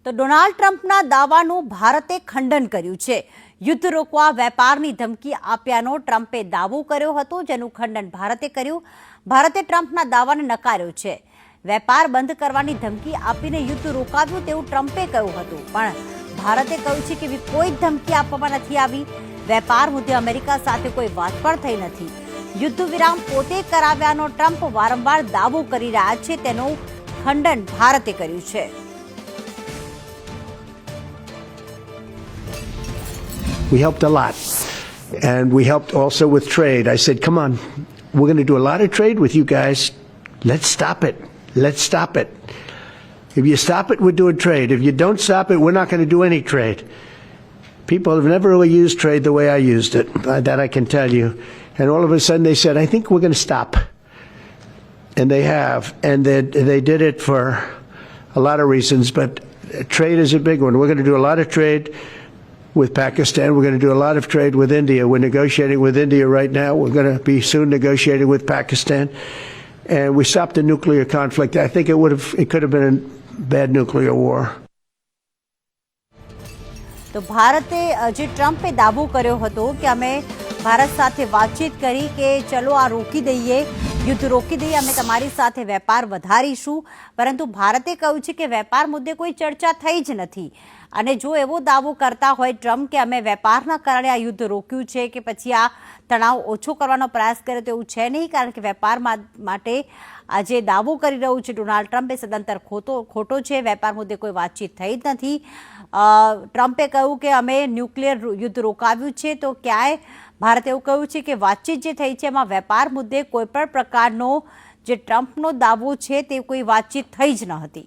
તો ડોનાલ્ડ ટ્રમ્પના દાવાનું ભારતે ખંડન કર્યું છે। યુદ્ધ રોકવા વેપારની ધમકી આપ્યાનો ટ્રમ્પે દાવો કર્યો હતો, જેનું ખંડન ભારતે કર્યું। ભારતે ટ્રમ્પના દાવાને નકાર્યો છે। વેપાર બંધ કરવાની ધમકી આપીને યુદ્ધ રોકાવ્યું તેવું ટ્રમ્પે કહ્યું હતું, પણ ભારતે કહ્યું છે કે કોઈ ધમકી આપવામાં નથી આવી। વેપાર મુદ્દે અમેરિકા સાથે કોઈ વાત પણ થઈ નથી। યુદ્ધ વિરામ પોતે કરાવ્યાનો ટ્રમ્પ વારંવાર દાવો કરી રહ્યા છે, તેનું ખંડન ભારતે કર્યું છે। We helped a lot, and we helped also with trade. I said, come on, we're going to do a lot of trade with you guys. Let's stop it. Let's stop it. If you stop it, we're doing trade. If you don't stop it, we're not going to do any trade. People have never really used trade the way I used it, that I can tell you. And all of a sudden they said, I think we're going to stop. And they have, and they did it for a lot of reasons, but trade is a big one. We're going to do a lot of trade with Pakistan. We're going to do a lot of trade with India. We're negotiating with India right now. We're going to be soon negotiating with Pakistan. And we stopped the nuclear conflict. I think it could have been a bad nuclear war. તો ભારતે જે ટ્રમ્પે દાવો કર્યો હતો કે અમે ભારત સાથે વાતચીત કરી કે ચલો આ રોકી દઈએ, યુદ્ધ રોકી દઈએ, અમે તમારી સાથે વેપાર વધારીશું, પરંતુ ભારતે કહ્યું છે કે વેપાર મુદ્દે કોઈ ચર્ચા થઈ જ નથી। અને જો એવો દાવો કરતા હોય ટ્રમ્પ કે અમે વેપારના કારણે આ યુદ્ધ રોક્યું છે કે પછી આ તણાવ ઓછો કરવાનો પ્રયાસ કર્યો, તો એવું છે નહીં, કારણ કે વેપાર માટે આ જે દાવો કરી રહ્યું છે ડોનાલ્ડ ટ્રમ્પ એ સદંતર ખોટો છે। વેપાર મુદ્દે કોઈ વાતચીત થઈ જ નથી। ટ્રમ્પે કહ્યું કે અમે ન્યુક્લિયર યુદ્ધ રોકાવ્યું છે, તો ક્યાંય ભારતે એવું કહ્યું છે કે વાતચીત જે થઈ છે એમાં વેપાર મુદ્દે કોઈ પણ પ્રકારનો જે ટ્રમ્પનો દાવો છે તે કોઈ વાતચીત થઈ જ ન હતી।